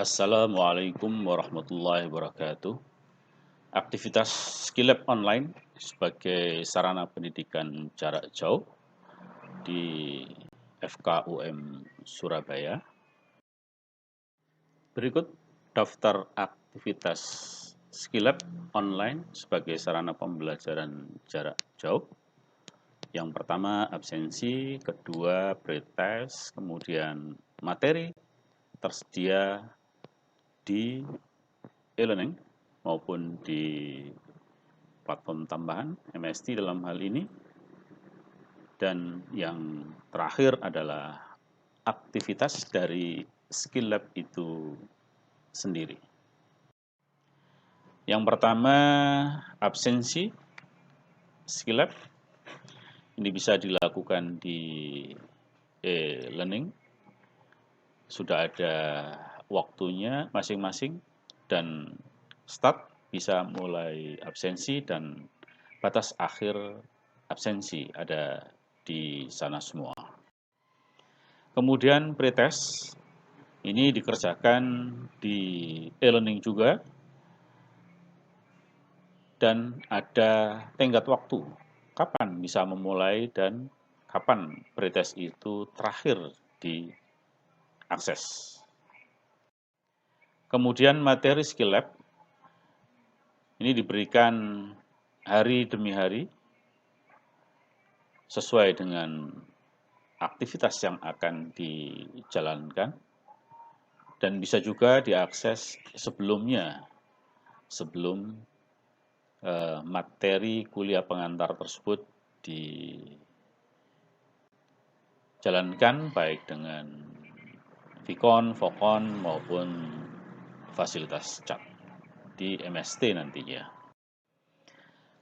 Assalamualaikum warahmatullahi wabarakatuh. Aktivitas Skill Lab online sebagai sarana pendidikan jarak jauh di FKUM Surabaya. Berikut daftar aktivitas Skill Lab online sebagai sarana pembelajaran jarak jauh. Yang pertama absensi, kedua pretest, kemudian materi tersedia di e-learning maupun di platform tambahan MST dalam hal ini. Dan yang terakhir adalah aktivitas dari Skill Lab itu sendiri. Yang pertama absensi Skill Lab. Ini bisa dilakukan di e-learning. Sudah ada waktunya masing-masing dan start bisa mulai absensi dan batas akhir absensi ada di sana semua. Kemudian pretest ini dikerjakan di e-learning juga dan ada tenggat waktu kapan bisa memulai dan kapan pretest itu terakhir diakses. Kemudian materi Skill Lab ini diberikan hari demi hari sesuai dengan aktivitas yang akan dijalankan dan bisa juga diakses sebelum materi kuliah pengantar tersebut dijalankan baik dengan Vkon, Vokon maupun fasilitas chat di MST nantinya.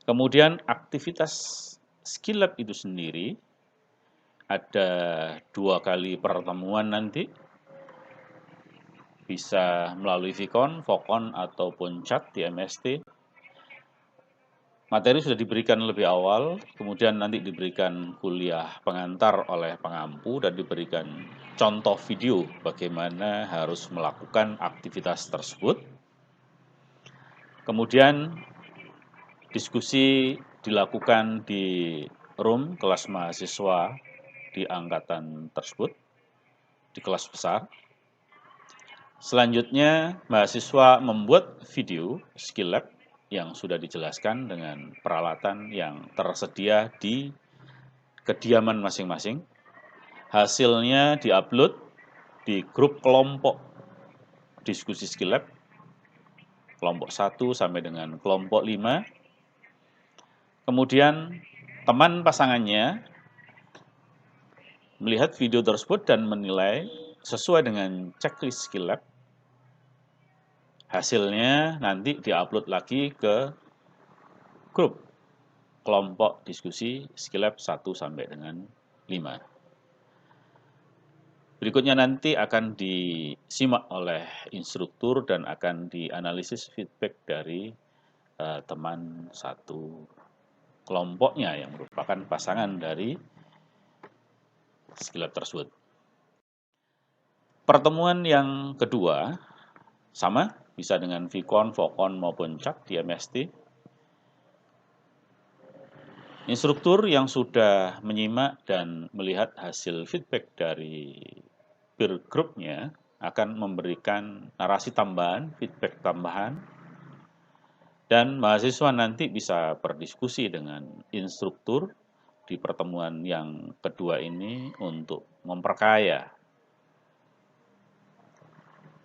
Kemudian aktivitas Skill Lab itu sendiri ada 2 kali pertemuan nanti, bisa melalui Vkon, Vokon, ataupun chat di MST. Materi sudah diberikan lebih awal, kemudian nanti diberikan kuliah pengantar oleh pengampu dan diberikan contoh video bagaimana harus melakukan aktivitas tersebut. Kemudian diskusi dilakukan di room kelas mahasiswa di angkatan tersebut, di kelas besar. Selanjutnya, mahasiswa membuat video Skill Lab yang sudah dijelaskan dengan peralatan yang tersedia di kediaman masing-masing. Hasilnya diupload di grup kelompok diskusi Skill Lab, kelompok 1 sampai dengan kelompok 5. Kemudian teman pasangannya melihat video tersebut dan menilai sesuai dengan checklist Skill Lab. Hasilnya nanti diupload lagi ke grup kelompok diskusi Skill Lab 1 sampai dengan 5. Berikutnya nanti akan disimak oleh instruktur dan akan dianalisis feedback dari teman satu kelompoknya yang merupakan pasangan dari Skill Lab tersebut. Pertemuan yang kedua sama, bisa dengan Vkon, Vokon maupun chat di MST. Instruktur yang sudah menyimak dan melihat hasil feedback dari peer group-nya akan memberikan narasi tambahan, feedback tambahan, dan mahasiswa nanti bisa berdiskusi dengan instruktur di pertemuan yang kedua ini untuk memperkaya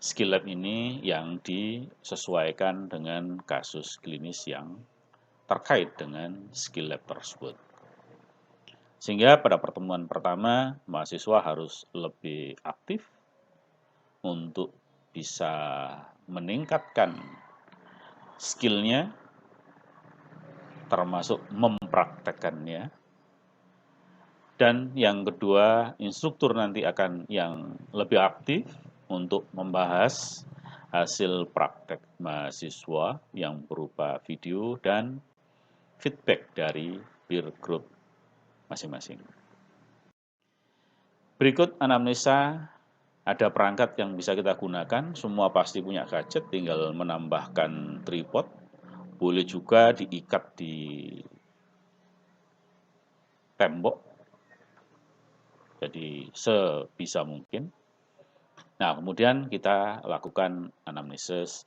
Skill Lab ini yang disesuaikan dengan kasus klinis yang terkait dengan Skill Lab tersebut. Sehingga pada pertemuan pertama, mahasiswa harus lebih aktif untuk bisa meningkatkan skill-nya, termasuk mempraktekkannya. Dan yang kedua, instruktur nanti akan yang lebih aktif untuk membahas hasil praktek mahasiswa yang berupa video dan feedback dari peer group masing-masing. Berikut anamnesa Ada perangkat yang bisa kita gunakan, semua pasti punya gadget, tinggal menambahkan tripod. Boleh juga diikat di tembok, jadi sebisa mungkin. Nah, kemudian kita lakukan anamnesis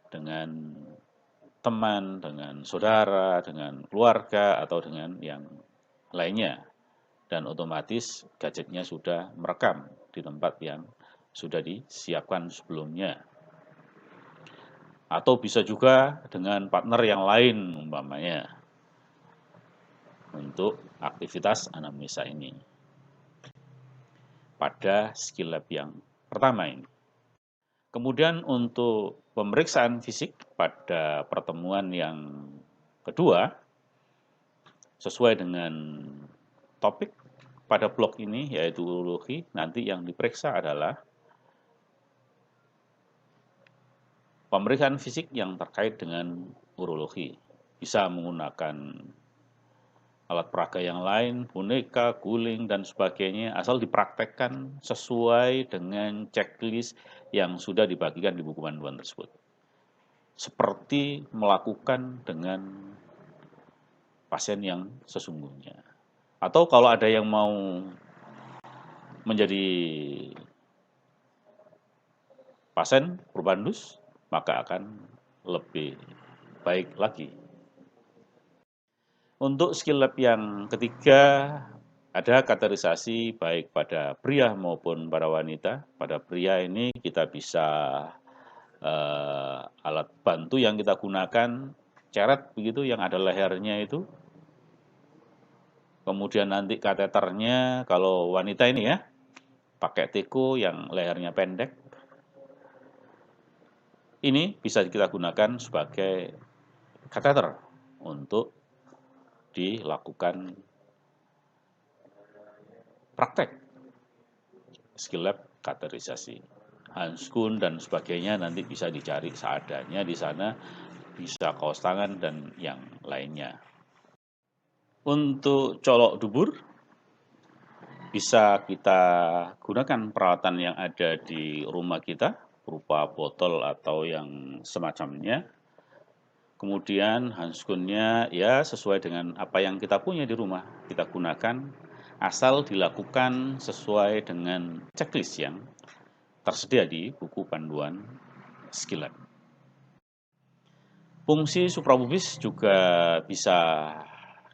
dengan teman, dengan saudara, dengan keluarga, atau dengan yang lainnya. Dan otomatis gadgetnya sudah merekam di tempat yang sudah disiapkan sebelumnya. Atau bisa juga dengan partner yang lain umpamanya untuk aktivitas anamnesa ini pada skill lab yang pertama ini. Kemudian untuk pemeriksaan fisik pada pertemuan yang kedua, sesuai dengan topik pada blok ini, yaitu urologi, nanti yang diperiksa adalah pemeriksaan fisik yang terkait dengan urologi. Bisa menggunakan alat peraga yang lain, boneka, guling, dan sebagainya, asal dipraktekkan sesuai dengan checklist yang sudah dibagikan di buku panduan tersebut. Seperti melakukan dengan pasien yang sesungguhnya. Atau kalau ada yang mau menjadi pasien probandus, maka akan lebih baik lagi. Untuk skill lab yang ketiga, ada kategorisasi baik pada pria maupun pada wanita. Pada pria ini kita bisa alat bantu yang kita gunakan, ceret begitu, yang ada lehernya itu. Kemudian nanti kateternya, kalau wanita ini ya, pakai teko yang lehernya pendek. Ini bisa kita gunakan sebagai kateter untuk dilakukan praktek skill lab kateterisasi. Handskun dan sebagainya nanti bisa dicari seadanya di sana, bisa kaos tangan dan yang lainnya. Untuk colok dubur, bisa kita gunakan peralatan yang ada di rumah kita, berupa botol atau yang semacamnya. Kemudian handskunnya ya sesuai dengan apa yang kita punya di rumah, kita gunakan, asal dilakukan sesuai dengan checklist yang tersedia di buku panduan skill lab. Fungsi suprapubis juga bisa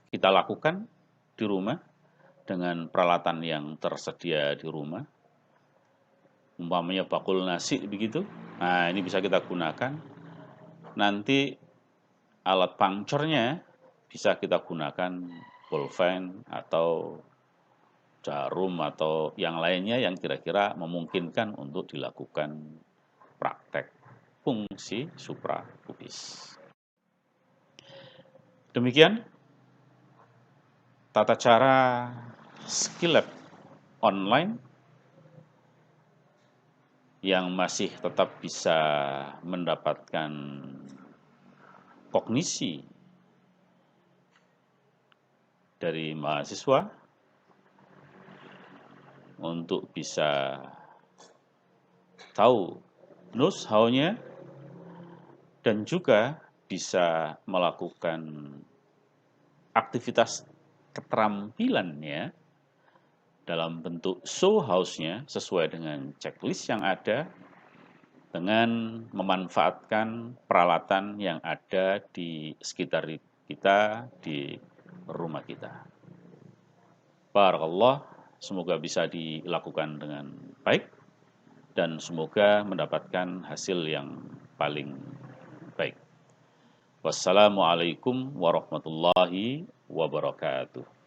kita lakukan di rumah dengan peralatan yang tersedia di rumah. Umpamanya bakul nasi begitu. Nah, ini bisa kita gunakan. Nanti alat puncture-nya bisa kita gunakan pulpen atau jarum atau yang lainnya yang kira-kira memungkinkan untuk dilakukan praktek fungsi suprapubis. Demikian tata cara skill lab online yang masih tetap bisa mendapatkan kognisi dari mahasiswa untuk bisa tahu knows how-nya dan juga bisa melakukan aktivitas keterampilannya dalam bentuk show house-nya sesuai dengan checklist yang ada dengan memanfaatkan peralatan yang ada di sekitar kita, di rumah kita. Barakallah, semoga bisa dilakukan dengan baik dan semoga mendapatkan hasil yang paling baik. Wassalamualaikum warahmatullahi wabarakatuh.